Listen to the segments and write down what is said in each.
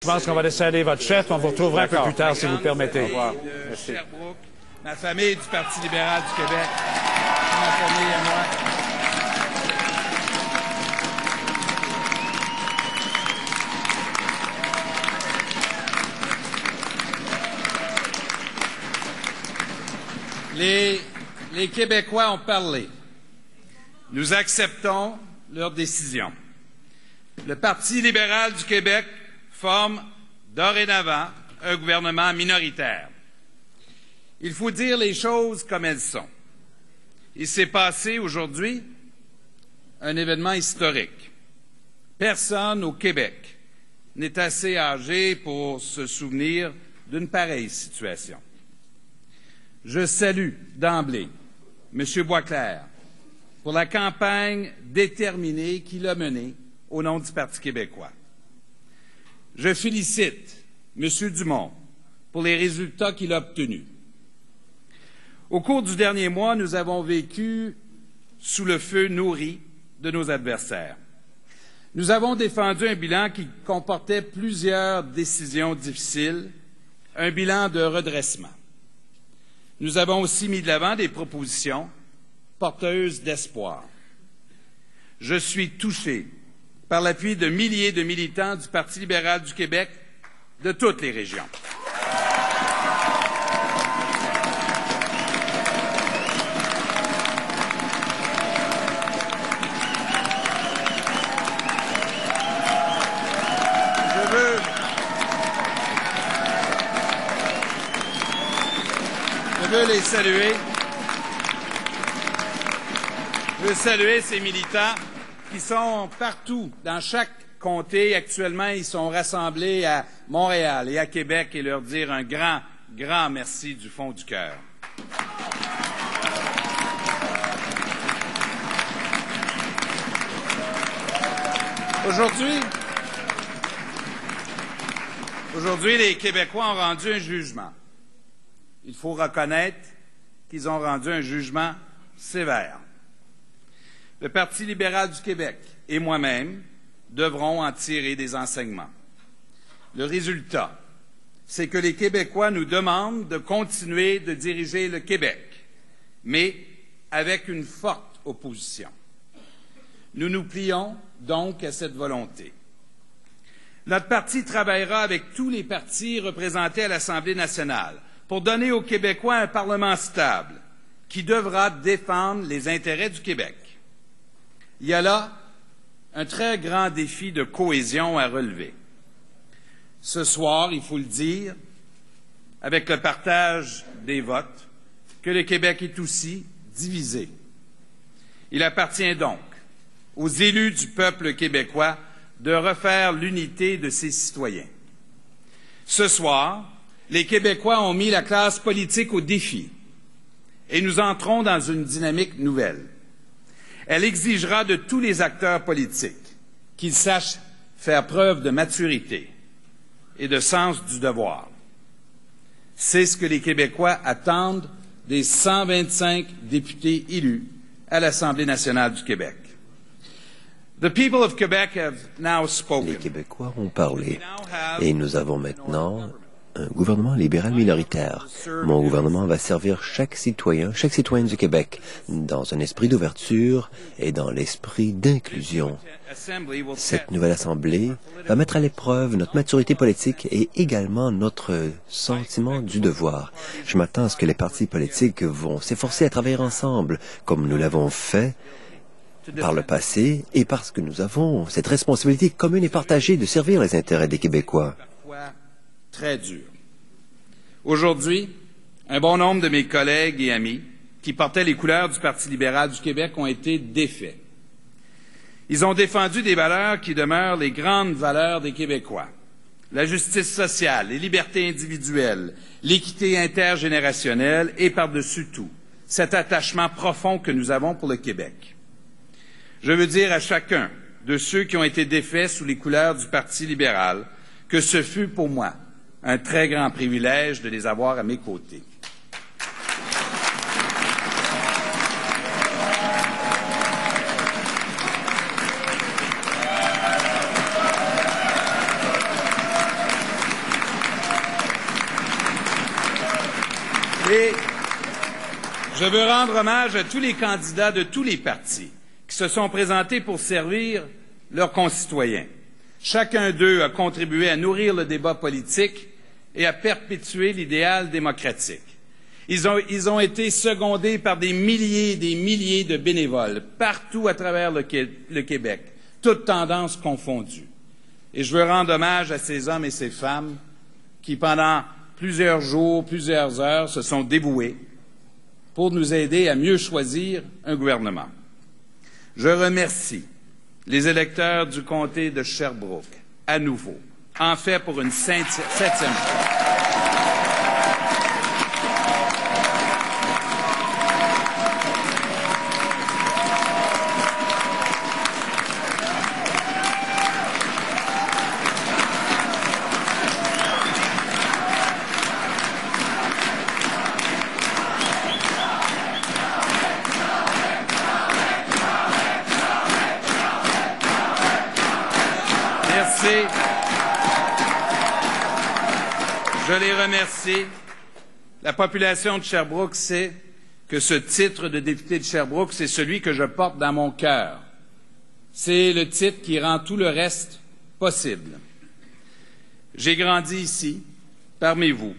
Je pense qu'on va laisser aller votre chef. On vous retrouvera un peu plus tard, si vous permettez. Au revoir. Merci. Sherbrooke, ma famille du Parti libéral du Québec, ma famille et moi. Les Québécois ont parlé. Nous acceptons leur décision. Le Parti libéral du Québec forme dorénavant un gouvernement minoritaire. Il faut dire les choses comme elles sont. Il s'est passé aujourd'hui un événement historique. Personne au Québec n'est assez âgé pour se souvenir d'une pareille situation. Je salue d'emblée M. Boisclair pour la campagne déterminée qu'il a menée au nom du Parti québécois. Je félicite M. Dumont pour les résultats qu'il a obtenus. Au cours du dernier mois, nous avons vécu sous le feu nourri de nos adversaires. Nous avons défendu un bilan qui comportait plusieurs décisions difficiles, un bilan de redressement. Nous avons aussi mis de l'avant des propositions porteuses d'espoir. Je suis touché par l'appui de milliers de militants du Parti libéral du Québec de toutes les régions. Je veux les saluer. Je veux saluer ces militants qui sont partout, dans chaque comté. Actuellement, ils sont rassemblés à Montréal et à Québec et leur dire un grand, grand merci du fond du cœur. Aujourd'hui, les Québécois ont rendu un jugement. Il faut reconnaître qu'ils ont rendu un jugement sévère. Le Parti libéral du Québec et moi-même devrons en tirer des enseignements. Le résultat, c'est que les Québécois nous demandent de continuer de diriger le Québec, mais avec une forte opposition. Nous nous plions donc à cette volonté. Notre parti travaillera avec tous les partis représentés à l'Assemblée nationale pour donner aux Québécois un Parlement stable qui devra défendre les intérêts du Québec. Il y a là un très grand défi de cohésion à relever. Ce soir, il faut le dire, avec le partage des votes, que le Québec est aussi divisé. Il appartient donc aux élus du peuple québécois de refaire l'unité de ses citoyens. Ce soir, les Québécois ont mis la classe politique au défi et nous entrons dans une dynamique nouvelle. Elle exigera de tous les acteurs politiques qu'ils sachent faire preuve de maturité et de sens du devoir. C'est ce que les Québécois attendent des 125 députés élus à l'Assemblée nationale du Québec. The people of Quebec have now spoken. Les Québécois ont parlé et nous avons maintenant un gouvernement libéral minoritaire. Mon gouvernement va servir chaque citoyen du Québec dans un esprit d'ouverture et dans l'esprit d'inclusion. Cette nouvelle Assemblée va mettre à l'épreuve notre maturité politique et également notre sentiment du devoir. Je m'attends à ce que les partis politiques vont s'efforcer à travailler ensemble, comme nous l'avons fait par le passé, et parce que nous avons cette responsabilité commune et partagée de servir les intérêts des Québécois. Très dur. Aujourd'hui, un bon nombre de mes collègues et amis qui portaient les couleurs du Parti libéral du Québec ont été défaits. Ils ont défendu des valeurs qui demeurent les grandes valeurs des Québécois. La justice sociale, les libertés individuelles, l'équité intergénérationnelle et par-dessus tout, cet attachement profond que nous avons pour le Québec. Je veux dire à chacun de ceux qui ont été défaits sous les couleurs du Parti libéral que ce fut pour moi un très grand privilège de les avoir à mes côtés. Et je veux rendre hommage à tous les candidats de tous les partis qui se sont présentés pour servir leurs concitoyens. Chacun d'eux a contribué à nourrir le débat politique et à perpétuer l'idéal démocratique. Ils ont été secondés par des milliers et des milliers de bénévoles partout à travers le Québec, toutes tendances confondues. Et je veux rendre hommage à ces hommes et ces femmes qui, pendant plusieurs jours, plusieurs heures, se sont dévoués pour nous aider à mieux choisir un gouvernement. Je remercie les électeurs du comté de Sherbrooke, à nouveau, en fait pour une septième fois. Je les remercie. La population de Sherbrooke sait que ce titre de député de Sherbrooke, c'est celui que je porte dans mon cœur. C'est le titre qui rend tout le reste possible. J'ai grandi ici, parmi vous.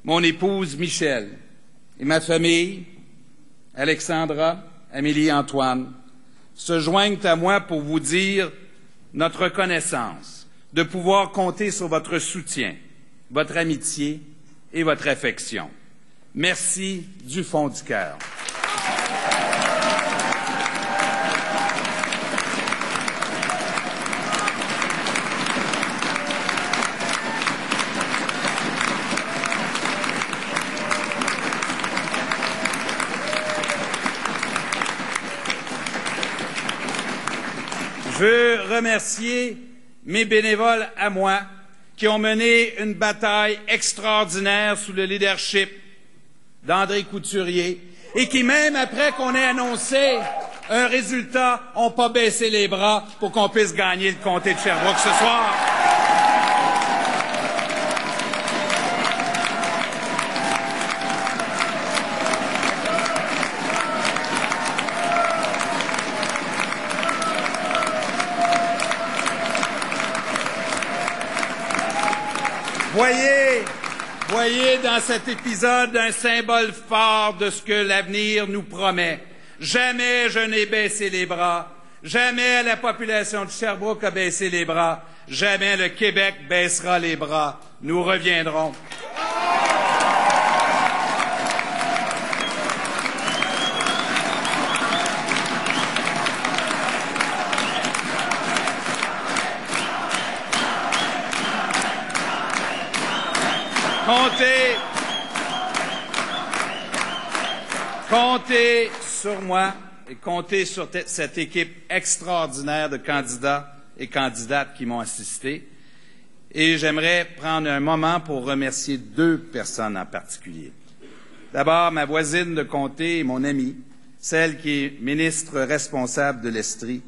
Mon épouse Michel et ma famille, Alexandra, Amélie, Antoine, se joignent à moi pour vous dire notre reconnaissance de pouvoir compter sur votre soutien, votre amitié et votre affection. Merci du fond du cœur. Je veux remercier mes bénévoles à moi qui ont mené une bataille extraordinaire sous le leadership d'André Couturier et qui, même après qu'on ait annoncé un résultat, n'ont pas baissé les bras pour qu'on puisse gagner le comté de Sherbrooke ce soir. Voyez dans cet épisode un symbole fort de ce que l'avenir nous promet. Jamais je n'ai baissé les bras. Jamais la population de Sherbrooke a baissé les bras. Jamais le Québec baissera les bras. Nous reviendrons. Comptez sur moi et comptez sur cette équipe extraordinaire de candidats et candidates qui m'ont assisté. Et j'aimerais prendre un moment pour remercier deux personnes en particulier. D'abord, ma voisine de comté et mon amie, celle qui est ministre responsable de l'Estrie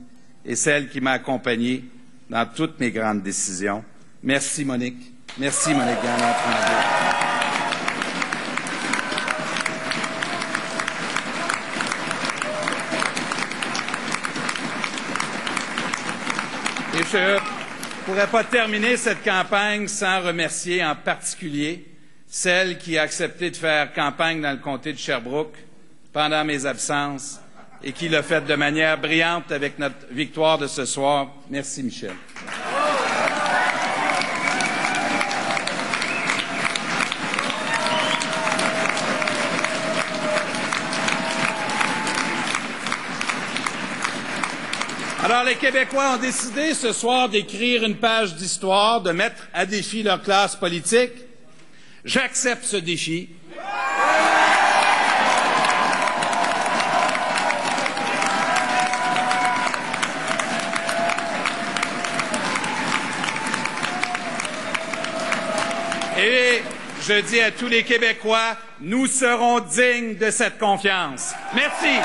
et celle qui m'a accompagné dans toutes mes grandes décisions. Merci, Monique. Merci, Monique Gagnon-Tremblay. Et je ne pourrais pas terminer cette campagne sans remercier en particulier celle qui a accepté de faire campagne dans le comté de Sherbrooke pendant mes absences et qui l'a fait de manière brillante avec notre victoire de ce soir. Merci, Michel. Alors, les Québécois ont décidé ce soir d'écrire une page d'histoire, de mettre à défi leur classe politique. J'accepte ce défi. Et je dis à tous les Québécois, nous serons dignes de cette confiance. Merci.